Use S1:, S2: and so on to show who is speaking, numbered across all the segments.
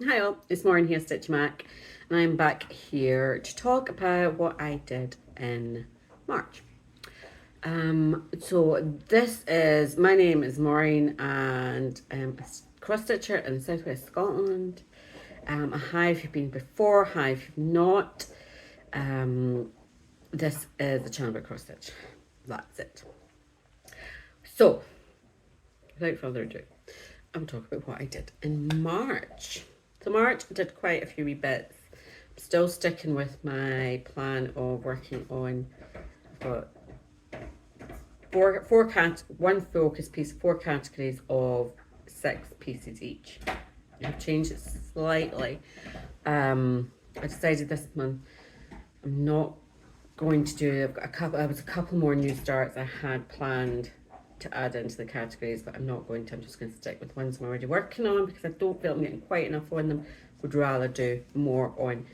S1: Hi all, it's Maureen here, Stitch Mac, and I'm back here to talk about what I did in March. My name is Maureen, and I'm a cross stitcher in Southwest Scotland. Hi if you've been before, hi if you've not. This is the channel about cross stitch. That's it. So, without further ado, I'm talking about what I did in March. So March, I did quite a few wee bits. I'm still sticking with my plan of working on one focus piece, 4 categories of 6 pieces each. I've changed it slightly. I decided this month I'm not going to do. I've got a couple more new starts I had planned to add into the categories, but I'm not going to. I'm just going to stick with ones I'm already working on because I don't feel I'm getting quite enough on them. Would rather do more on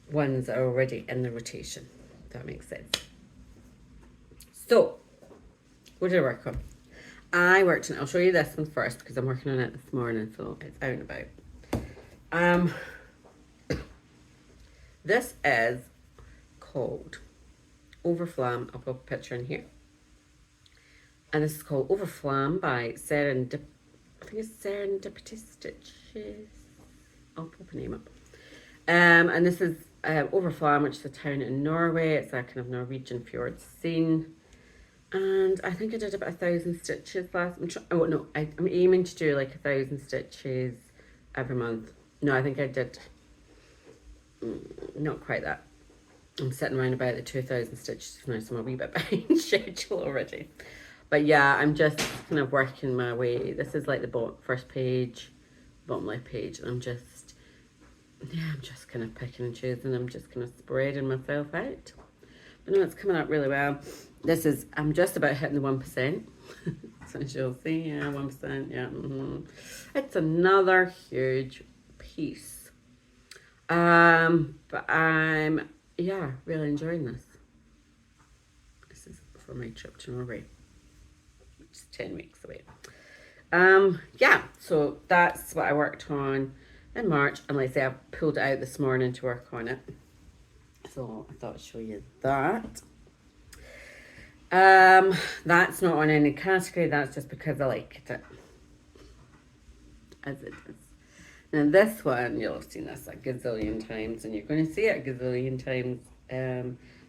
S1: ones that are already in the rotation, if that makes sense. So, what did I work on? I worked on, I'll show you this one first because I'm working on it this morning, so it's out and about. This is called Over Flam. I'll put a picture in here. And this is called Over Flam by Serendipity Stitches. I'll pop a name up. And this is Over Flam, which is a town in Norway. It's a kind of Norwegian fjord scene. And I think I did about 1,000 stitches last. I'm aiming to do like 1,000 stitches every month. No, I think I did not quite that. I'm sitting around about the 2,000 stitches now, so I'm a wee bit behind schedule already. But yeah, I'm just kind of working my way. This is like the first page, bottom left page, and I'm just kind of picking and choosing. I'm just kind of spreading myself out. But no, it's coming up really well. I'm just about hitting the 1%. So as you'll see, yeah, 1%, yeah. It's another huge piece. But I'm, really enjoying this. This is for my trip to Norway, which is 10 weeks away. So that's what I worked on in March. And like I say, I pulled it out this morning to work on it. So I thought I'd show you that. That's not on any category, that's just because I liked it. As it is. Now this one, you'll have seen this a gazillion times, and you're going to see it a gazillion times.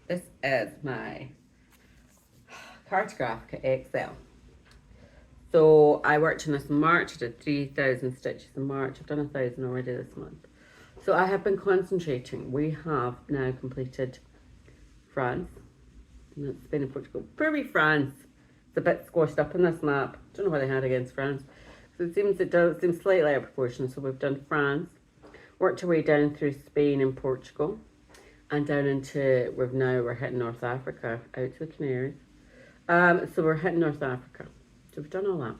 S1: This is my Cartographica XL. So I worked on this in March. I did 3,000 stitches in March. I've done 1,000 already this month. So I have been concentrating. We have now completed France, Spain and Portugal. Poor wee France. It's a bit squashed up in this map. Don't know what they had against France. So it does seem slightly out of proportion. So we've done France, worked our way down through Spain and Portugal, and down into we're hitting North Africa, out to the Canaries. So we're hitting North Africa. So we've done all that.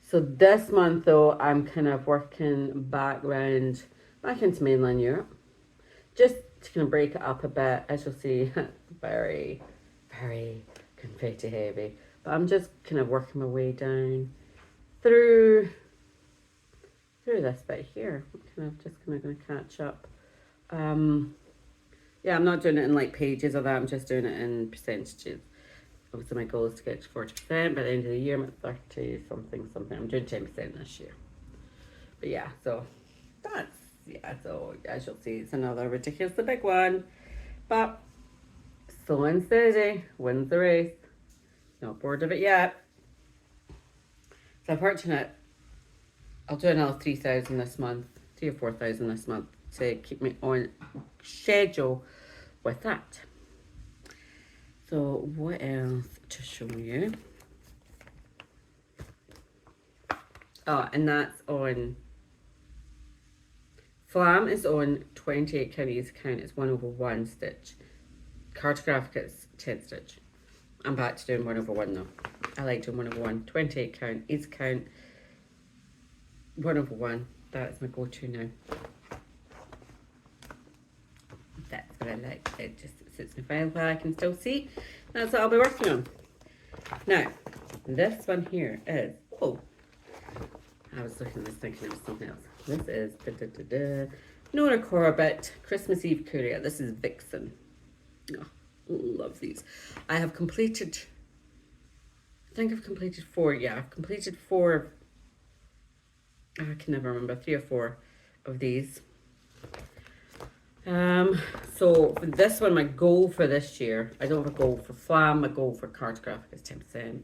S1: So this month though, I'm kind of working back into mainland Europe, just to kind of break it up a bit. As you'll see, very, very confetti heavy. But I'm just kind of working my way down through this bit here. I'm just kind of going to catch up. I'm not doing it in like pages or that. I'm just doing it in percentages. Obviously, my goal is to get to 40%. By the end of the year, I'm at 30 something. I'm doing 10% this year. But yeah, so that's, so as you'll see, it's another ridiculously big one. But slow and steady wins the race. Not bored of it yet. So I'm working it. I'll do another 3,000 this month, 3 or 4,000 this month to keep me on schedule with that. So what else to show you? Oh, and that's on Flam is on 28 count easy count. It's 1/1 stitch. Cartographica is 10 stitch. I'm back to doing 1/1 though. I like doing 1/1. 28 count easy count. 1/1. That's my go-to now. That's what I like. It just sits me fine while I can still see. That's what I'll be working on. Now, this one here is, I was looking at this thinking it was something else. This is Nora Corbett, Christmas Eve Courier. This is Vixen. Oh, love these. I have completed, I think I've completed 4. Yeah, I've completed 4. I can never remember, 3 or 4 of these. So for this one, my goal for this year, I don't have a goal for Flam, my goal for Cartographica is 10%.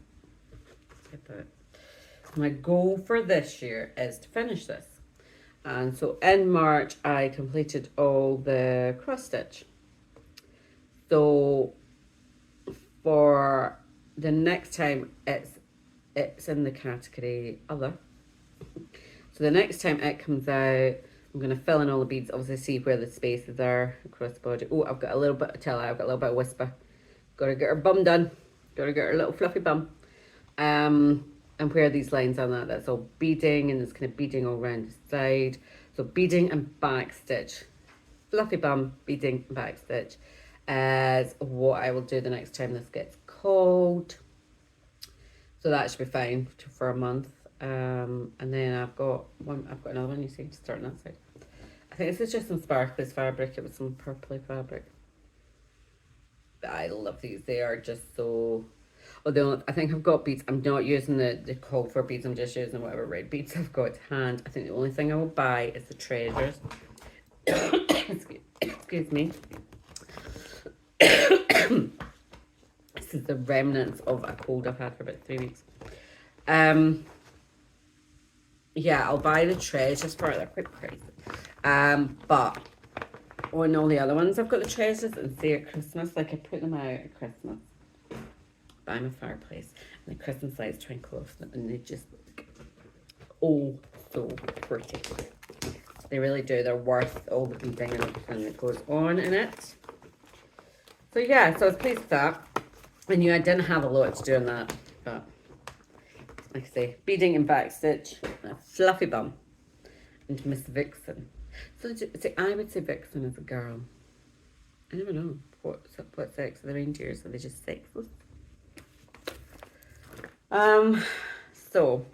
S1: Get that. My goal for this year is to finish this. And so in March, I completed all the cross stitch. So for the next time, it's in the category other. So the next time it comes out, I'm going to fill in all the beads, obviously see where the spaces are across the body. Oh, I've got a little bit of tell, I've got a little bit of whisper. Got to get her bum done. Got to get her little fluffy bum. And where these lines are, that's all beading, and there's kind of beading all around the side. So beading and back stitch. Fluffy bum, beading, back stitch is what I will do the next time this gets cold. So that should be fine for a month. And then I've got another one, you see, to start on that side. I think this is just some sparkly fabric. It was some purpley fabric. But I love these. They are just so... Although I think I've got beads. I'm not using the call for beads. I'm just using whatever red beads I've got to hand. I think the only thing I will buy is the treasures. Excuse me. This is the remnants of a cold I've had for about 3 weeks. Yeah, I'll buy the treasures for it. They're quite pricey. But on all the other ones, I've got the treasures, and say at Christmas, like I put them out at Christmas by my fireplace, and the Christmas lights twinkle off them, and they just look oh so pretty. They really do. They're worth all the beading and everything that goes on in it. So yeah, so I was pleased with that. I knew I didn't have a lot to do on that, but like I say, beading and back stitch, a fluffy bum, and Miss Vixen. So I would say Vixen is a girl. I never know what sex are the reindeers. Are they just sexless? So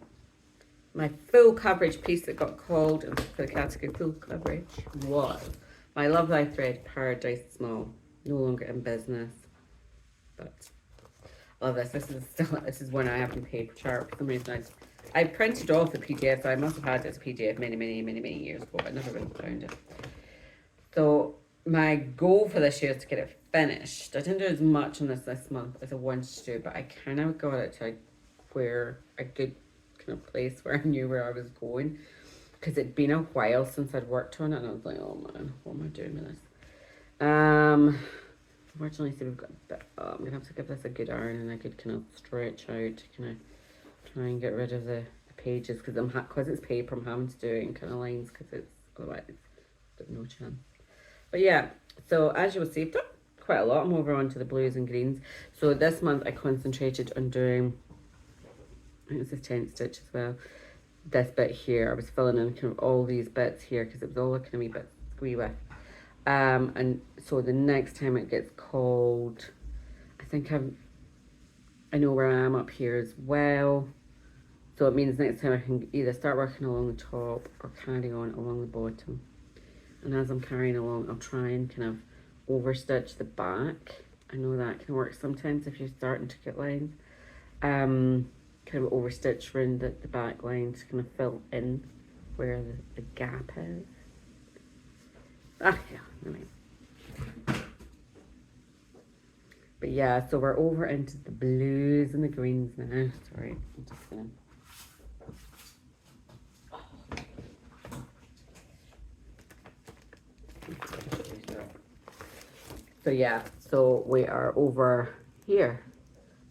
S1: my full coverage piece that got called for the category full coverage was my Love Thy Thread Paradise Small. No longer in business, but I love this. This is one I have in paper chart for some reason. I printed off the PDF, so I must have had it as a PDF many years ago. I never really found it. So my goal for this year is to get it finished. I didn't do as much on this month as I wanted to do, but I kind of got it to where a good kind of place where I knew where I was going, because it'd been a while since I'd worked on it, and I was like, oh man, what am I doing with this? Unfortunately, so we've got a bit, I'm gonna have to give this a good iron and a good kind of stretch out to kind of try and get rid of the pages, because it's paper. I'm having to do it in kind of lines because it's otherwise there's no chance. But yeah, so as you will see, I've done quite a lot. I'm over onto the blues and greens. So this month I concentrated on doing, I think this is 10 stitch as well. This bit here, I was filling in kind of all these bits here because it was all looking a wee bit squee with. And so the next time it gets cold, I think I know where I am up here as well. So it means next time I can either start working along the top or carry on along the bottom. And as I'm carrying along, I'll try and kind of overstitch the back. I know that can work sometimes if you're starting to get lines. Kind of overstitch around the back line to kind of fill in where the gap is. Ah, yeah, anyway. But yeah, so we're over into the blues and the greens now. Sorry, I'm just gonna... So yeah, so we are over here.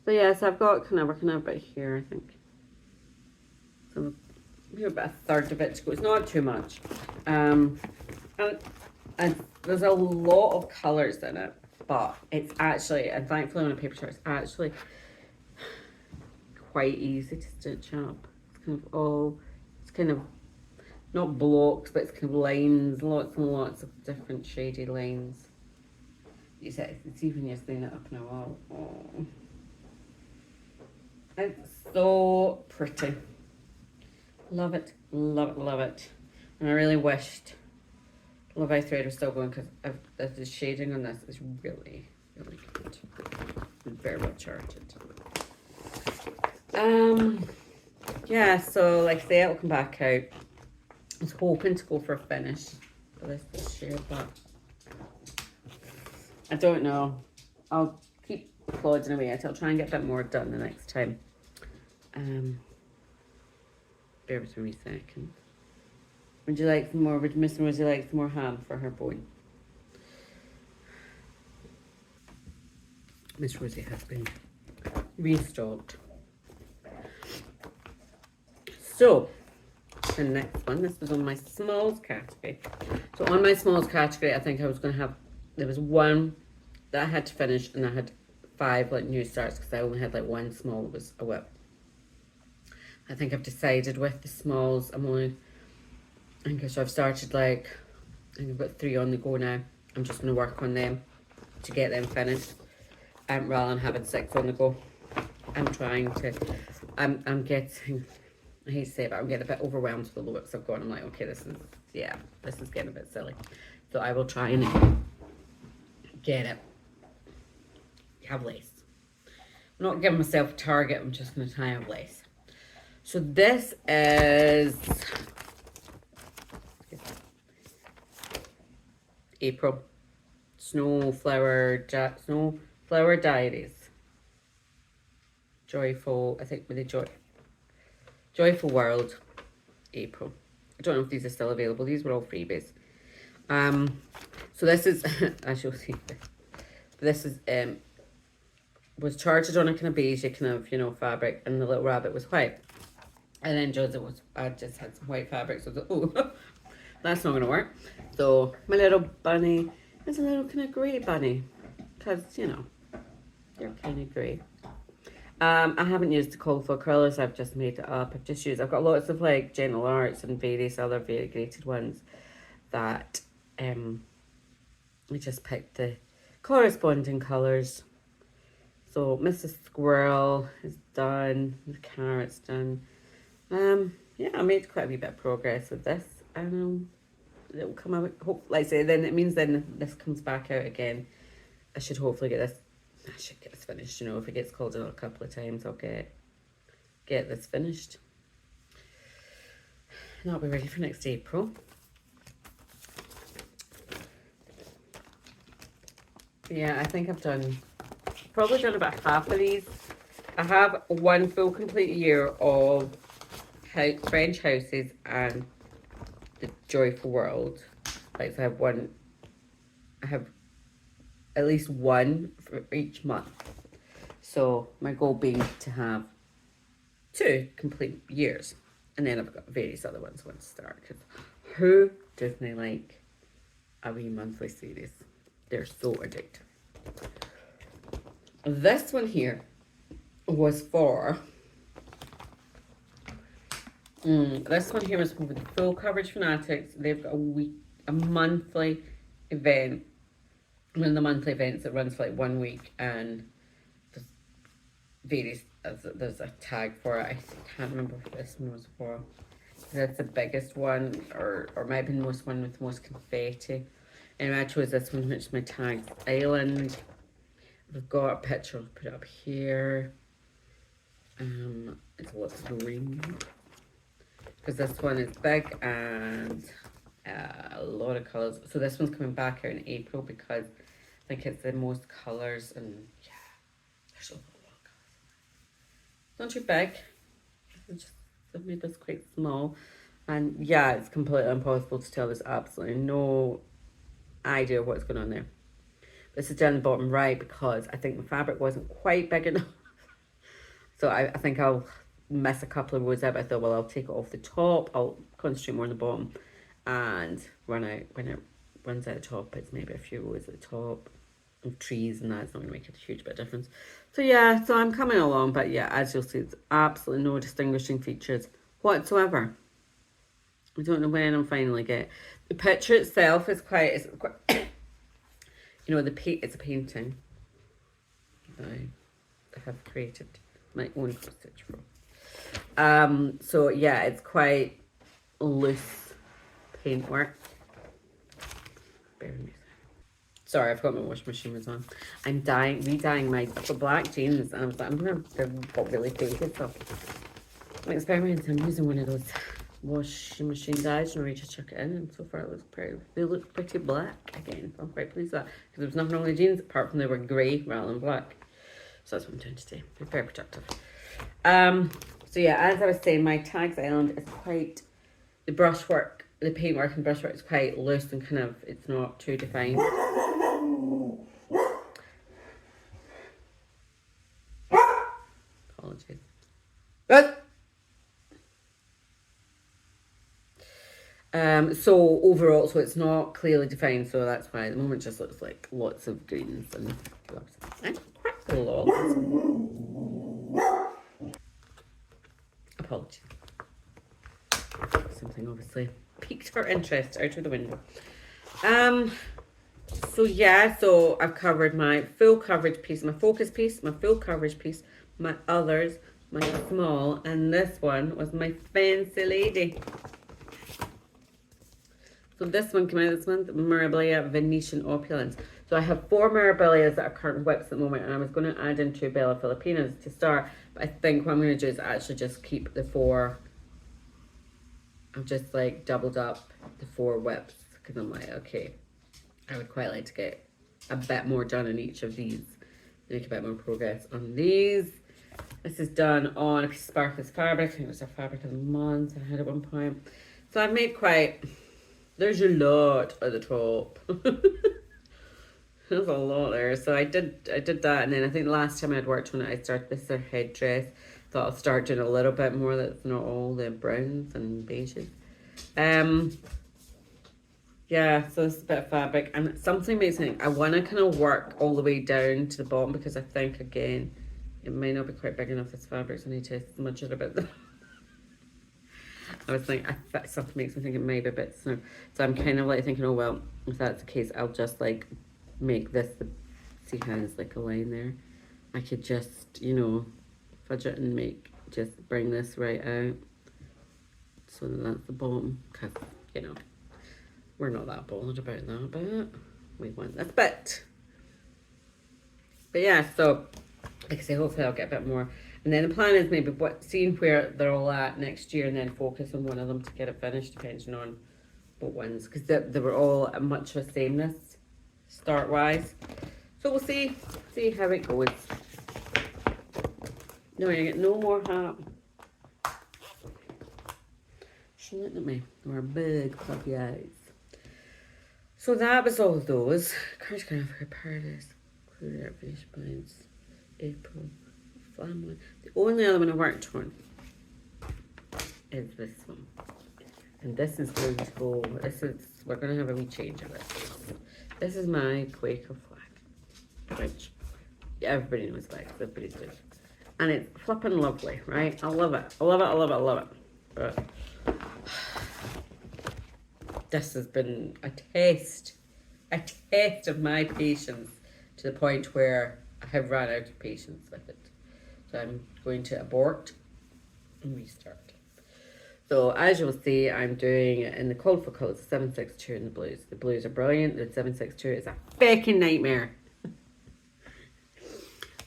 S1: So yeah, so I've got kind of working out about here, I think. So maybe about a third of it to go. It's not too much. And there's a lot of colours in it, but it's actually, and thankfully on a paper chart, it's actually quite easy to stitch up. It's kind of all, it's kind of not blocks, but it's kind of lines, lots and lots of different shady lines. You see, it's even just laying it up in a wall. Oh. It's so pretty. Love it. Love it, love it. And I really wished Levi thread was still going because the shading on this is really, really good. Very well charted. Yeah, so like I say, it'll come back out. I was hoping to go for a finish for this year, but I don't know. I'll keep plodding away. I'll try and get a bit more done the next time. Bear with me a second. Would you like some more? Would Miss Rosie like some more ham for her bone? Miss Rosie has been restocked. So, the next one, this was on my smalls category. So on my smalls category, I think I was going to have, there was one that I had to finish, and I had 5 like new starts because I only had like one small that was a whip. I think I've decided with the smalls, I think so I've started like, I think I've got 3 on the go now. I'm just going to work on them to get them finished, rather than having 6 on the go. I'm getting, I hate to say it, but I'm getting a bit overwhelmed with the looks I've got. I'm like, okay, this is getting a bit silly. So I will try and get it. Have lace. I'm not giving myself a target, I'm just going to try and have lace. So this is April. Snowflower Diaries. Joyful, I think with the Joyful World, April. I don't know if these are still available. These were all freebies. So this is, as you'll see, this is, was charted on a kind of beige kind of, fabric, and the little rabbit was white. And then Joseph I just had some white fabric, so I was like, oh, that's not going to work. So my little bunny is a little kind of grey bunny, because, they're kind of grey. I haven't used the cauliflower colours, I've just made it up. I've got lots of like Gentle Arts and various other variegated ones that I just picked the corresponding colours. So Mrs. Squirrel is done, the carrot's done. Yeah, I made quite a wee bit of progress with this. It'll come out, like I say, then it means then this comes back out again. I should hopefully get this. I should get this finished, if it gets called in a couple of times, I'll get this finished. And I'll be ready for next April. Yeah, I think I've probably done about half of these. I have one full complete year of French houses and the Joyful World. Like, so I have at least one for each month. So my goal being to have 2 complete years. And then I've got various other ones I want to start. Because who doesn't like a wee monthly series? They're so addictive. This one here was for... this one here was for the Full Coverage Fanatics. They've got a monthly event. One of the monthly events that runs for like 1 week, and there's a tag for it. I can't remember what this one was for. That's the biggest one, or maybe the most one with the most confetti. Anyway, I chose this one, which is my tag Island. We've got a picture, I'll put it up here. It's a lot of green because this one is big and a lot of colours. So this one's coming back out in April because I think it's the most colours, and yeah, there's a lot of colours. Not too big. I've made this quite small, and yeah, it's completely impossible to tell. There's absolutely no idea what's going on there. This is down the bottom right because I think the fabric wasn't quite big enough. So I think I'll miss a couple of rows out, but I thought, well, I'll take it off the top. I'll concentrate more on the bottom and run out. When it runs out the top, it's maybe a few rows at the top of trees, and that's not going to make a huge bit of difference. So yeah, so I'm coming along, but yeah, as you'll see, it's absolutely no distinguishing features whatsoever. I don't know when I'm finally get. The picture itself is quite it's a painting I have created my own cross stitch from. So yeah, it's quite loose paintwork. Bear with me. Sorry, I've got my washing machine was on. I'm re-dyeing my black jeans, and I was like, they're got really faded, so I'm experimenting. I'm using one of those washing machine dyes, and I just chuck it in, and so far they look pretty black again. So I'm quite pleased with that, because there was nothing wrong with the jeans apart from they were grey rather than black. So that's what I'm doing today. Be very productive. So yeah, as I was saying, my Tags Island is quite, the brushwork, the paintwork and brushwork is quite loose and kind of, it's not too defined. Apologies. So overall, so it's not clearly defined, so that's why at the moment it just looks like lots of greens and quite a lot. Apologies. Something obviously piqued her interest out of the window. So yeah, so I've covered my full coverage piece, my focus piece, my full coverage piece, my others, my small, and this one was my fancy lady. So this one came out this month, Mirabilia Venetian Opulence. So I have 4 Mirabilias that are current whips at the moment, and I was going to add in 2 Bella Filipinas to start, but I think what I'm going to do is actually just keep the 4. I've just like doubled up the 4 whips, because I'm like, okay, I would quite like to get a bit more done in each of these, make a bit more progress on these. This is done on a piece of Sparkles fabric. I think it was a fabric of the month I had at one point. So I've made quite, there's a lot at the top. There's a lot there. So I did that, and then I think the last time I'd worked on it, I started this headdress. Thought I'll start doing a little bit more that's not all the browns and beiges. Yeah, so this is a bit of fabric, and something makes me think I want to kind of work all the way down to the bottom, because I think again it might not be quite big enough, this fabric, so I need to smudge it a bit. I was thinking, something makes me think it might be a bit snug. So I'm kind of like thinking, oh well, if that's the case, I'll just like make this, see how there's like a line there. I could just, you know, fudge it and just bring this right out. So that's the bottom, because, you know, we're not that bothered about that bit. We want this bit. But yeah, so, like I say, hopefully I'll get a bit more. And then the plan is maybe seeing where they're all at next year, and then focus on one of them to get it finished, depending on what ones, because they were all much of a sameness start wise. So we'll see how it goes. No, you get no more hat. She's looking at me. Our big puppy eyes. So that was all of those. Cartographica, Paradise, Courier, Venetian, April, Flam. The only other one I worked on is this one. And this is going to go, we're going to have a wee change of it. This is my Quaker flag, which everybody knows about, everybody's good. And it's flipping lovely, right? I love it. I love it, I love it, I love it. But this has been a test of my patience, to the point where I have run out of patience with it. So I'm going to abort and restart. So as you'll see, I'm doing it in the colourful colours, 762 and the blues. The blues are brilliant. The 762 is a fucking nightmare.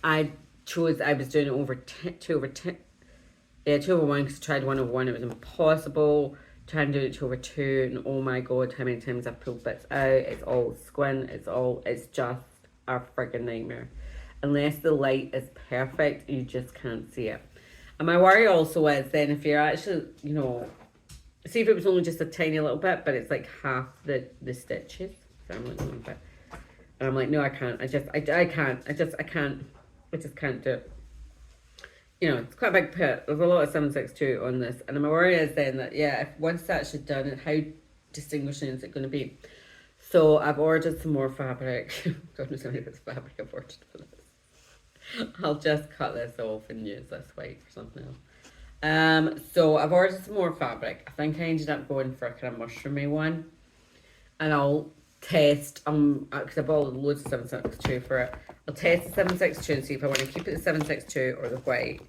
S1: I was doing it over 2 over 1, because I tried 1 over 1. It was impossible. Trying to do it 2 over 2, and oh my god, how many times I've pulled bits out. It's all squint. It's just a friggin' nightmare. Unless the light is perfect, you just can't see it. And my worry also is then if you're actually, you know, see if it was only just a tiny little bit, but it's like half the stitches. So I'm like, no, but, and I'm like, no, I can't. I just can't do it. You know, it's quite a big pit. There's a lot of 762 on this. And my worry is then that, yeah, if once that's actually done, how distinguishing is it going to be? So I've ordered some more fabric. God knows how many bits of fabric I've ordered for this. I'll just cut this off and use this white for something else. So I've ordered some more fabric. I think I ended up going for a kind of mushroomy one. And I'll test, because I bought loads of 762 for it. I'll test the 762 and see if I want to keep it the 762 or the white.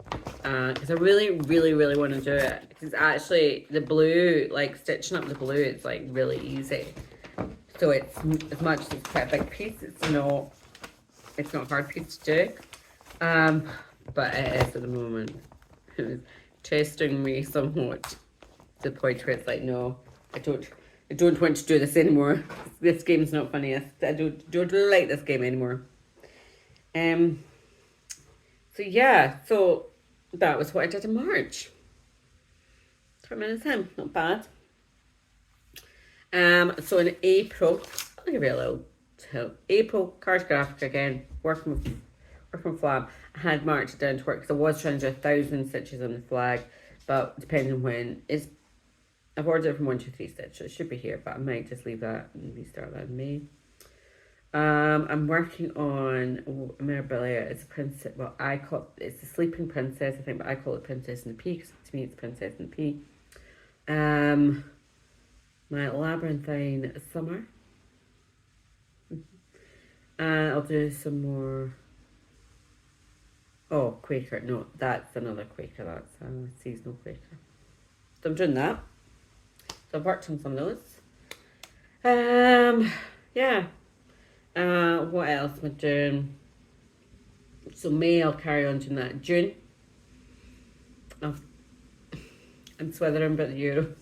S1: because I really, really, really want to do it. Because actually, the blue, like stitching up the blue, it's like really easy. So it's, as much as it's quite a big piece, it's not a hard piece to do. But it is at the moment. It was testing me somewhat to the point where it's like, no, I don't want to do this anymore. This game's not funny. I don't really like this game anymore. So yeah, so that was what I did in March. 10 minutes in, not bad. So in April, I'll give you a little tip. April, Cartographica again, working with Flam. I had marked it down to work because I was trying to do 1,000 stitches on the flag, but depending on when, I've ordered it from 123 Stitch, so it should be here, but I might just leave that and restart that in May. I'm working on Mirabilia. It's a princess. Well, it's the sleeping princess, I think, but I call it Princess in the Pea because to me it's Princess in the Pea. My labyrinthine summer. And I'll do some more. Oh, Quaker. No, that's another Quaker. That's a seasonal Quaker. So I'm doing that. So I've worked on some of those. Yeah. What else am I doing? So May, I'll carry on doing that. June, I'm swithering about the euros.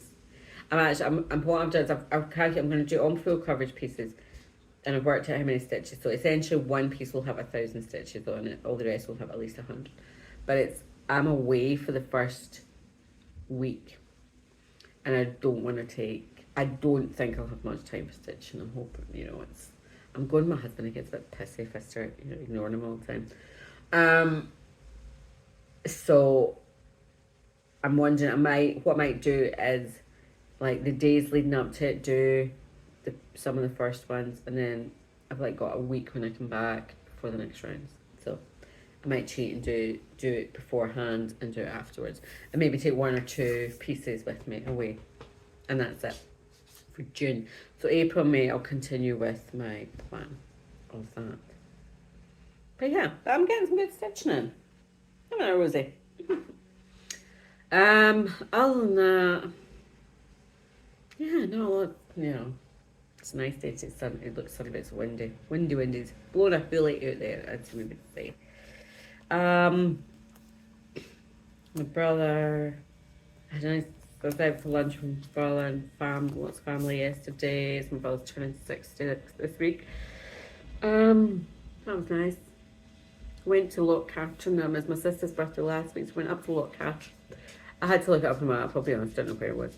S1: What I've done is I'm going to do on full coverage pieces, and I've worked out how many stitches. So essentially, one piece will have 1,000 stitches on it. All the rest will have at least 100. But I'm away for the first week, and I don't think I'll have much time for stitching. I'm hoping, I'm going with my husband. He gets a bit pissy if I start, ignoring him all the time. So I'm wondering, what I might do is, like, the days leading up to it, do some of the first ones, and then I've like got a week when I come back for the next rounds. So I might cheat and do it beforehand and do it afterwards, and maybe take one or two pieces with me away, and that's it for June. So April, May, I'll continue with my plan of that. But yeah, I'm getting some good stitching in. I'm in a rosy. Other than that, yeah, no, it's a nice day. It's sun. It looks sunny, but it's windy. Windy. It's blowing a bullet out there, as we would say. My brother, I was out for lunch with my brother and lots of family yesterday. My brother's turning 66 this week. That was nice. Went to Lockcatron. It was my sister's birthday last week, so went up to Lockcatron. I had to look it up on the map, I'll be honest, I don't know where it was.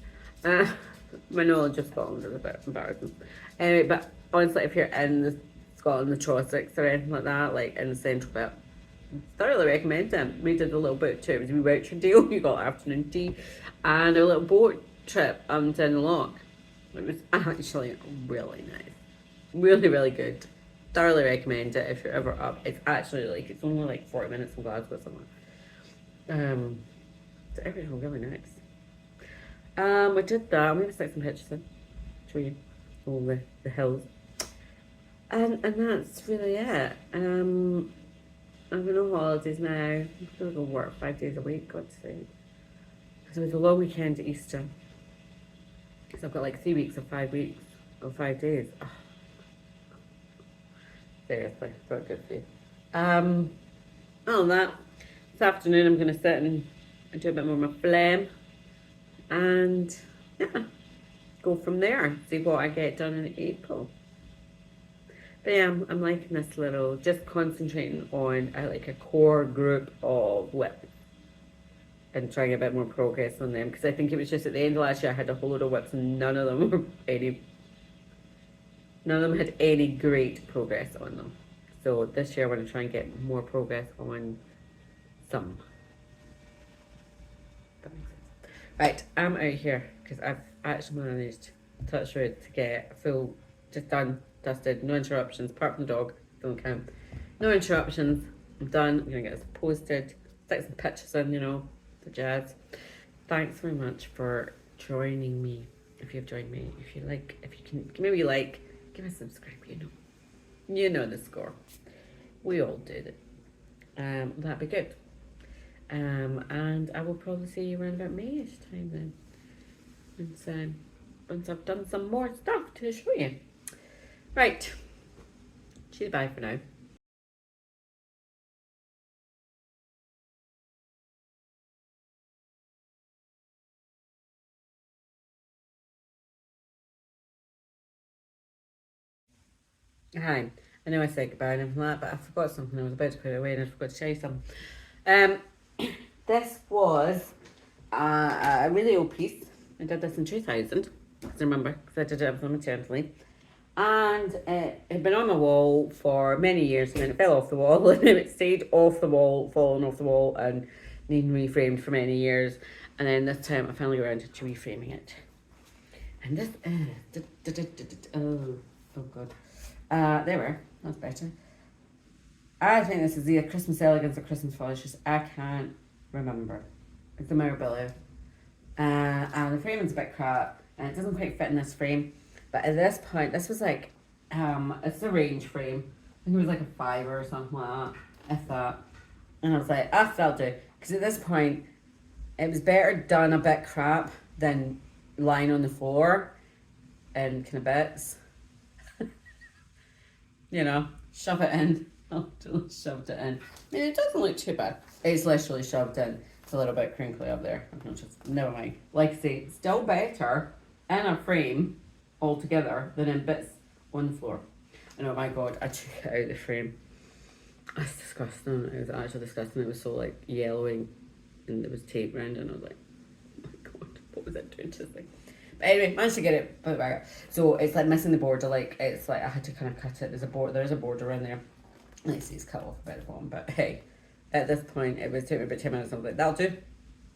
S1: My knowledge of Scotland is a bit embarrassing. Anyway, but honestly, if you're in Scotland, the Trossachs or anything like that, like in the central bit, thoroughly recommend them. We did a little boat trip. It was a wee voucher deal. You got afternoon tea and a little boat trip down the loch. It was actually really nice. Really, really good. Thoroughly recommend it if you're ever up. It's actually it's only like 40 minutes from Glasgow somewhere. So everything was really nice. We did that. I'm going to stick some pictures in. Show you all the hills. And that's really it. I'm going on holidays now. I'm going to go work 5 days a week, God's sake. Because it was a long weekend at Easter. So I've got like 3 weeks of 5 weeks, or 5 days. Oh. Seriously, it's not good for you. Other than that, this afternoon I'm going to sit and do a bit more of my Flam. And yeah, go from there, see what I get done in April. But yeah, I'm liking this little, just concentrating on like a core group of whips and trying a bit more progress on them, because I think it was just at the end of last year I had a whole load of whips and none of them had any great progress on them. So this year I want to try and get more progress on some. That makes sense. Right, I'm out here because I've actually managed, touch wood, to get a full, just done, dusted, no interruptions, apart from the dog, don't count. No interruptions, I'm done. I'm going to get this posted, stick some pictures in, the jazz. Thanks very much for joining me, if you've joined me. If you can, maybe give a subscribe, you know the score. We all do it. That'd be good. And I will probably see you around about May-ish time then. Once I've done some more stuff to show you. Right. She's bye for now. Hi. I know I said goodbye and everything like that, but I forgot something. I was about to put it away and I forgot to show you something. This was a really old piece. I did this in 2000, I remember, because I did it on maternity leave. And it had been on the wall for many years, and then it fell off the wall, and then it stayed off the wall, falling off the wall, and needing reframed for many years. And then this time I finally got around to reframing it. And this oh god. There we are. That's better. I think this is either Christmas Elegance or Christmas Flourishes. I can't remember. It's the Mirabilia. And the framing's a bit crap, and it doesn't quite fit in this frame. But at this point, this was like, it's a range frame. I think it was like a 5 or something like that, if that. And I was like, that'll do. Because at this point, it was better done a bit crap than lying on the floor in kind of bits. You know, shove it in. Oh, shoved it in. I mean, it doesn't look too bad. It's literally shoved in. It's a little bit crinkly up there. I've noticed. Never mind. Like I say, still better in a frame altogether than in bits on the floor. And oh my god, I took it out of the frame. It's disgusting. It was actually disgusting. It was so like yellowing and there was tape around it, and I was like, oh my god, what was it doing to this thing? But anyway, managed to get it, put it back up. So it's like missing the border, like it's like I had to kind of cut it. There's a border in there. Let's see, it's cut off a bit at the bottom, but hey, at this point it was took me about 10 minutes. I was like, that'll do.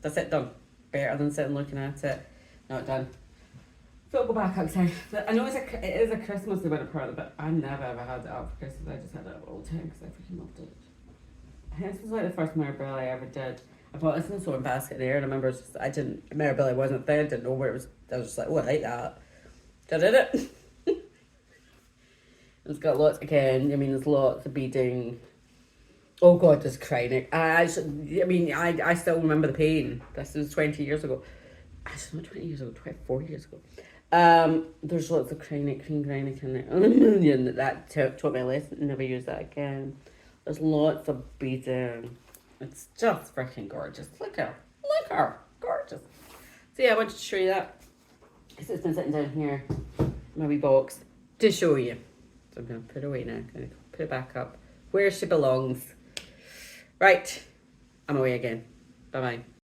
S1: That's it, done. Better than sitting looking at it. Not done. So I'll go back outside. I know it is a Christmas event part, but I never ever had it up for Christmas. I just had it up all the time because I freaking loved it. This was like the first Mirabilia I ever did. I bought this in the sewing basket there, and I remember Mirabilia wasn't there, I didn't know where it was. I was just like, oh, I like that. So I did it. It's got lots, again, I mean, there's lots of beading. Oh god, there's crying. I still remember the pain. This was 20 years ago. Actually, not 20 years ago, 24 years ago. There's lots of cream granic in there. A million that taught me a lesson. Never use that again. There's lots of beading. It's just freaking gorgeous. Look at her. Gorgeous. So yeah, I wanted to show you that. So it's been sitting down here in my wee box to show you. So I'm going to put it away now. I'm going to put it back up where she belongs. Right. I'm away again. Bye-bye.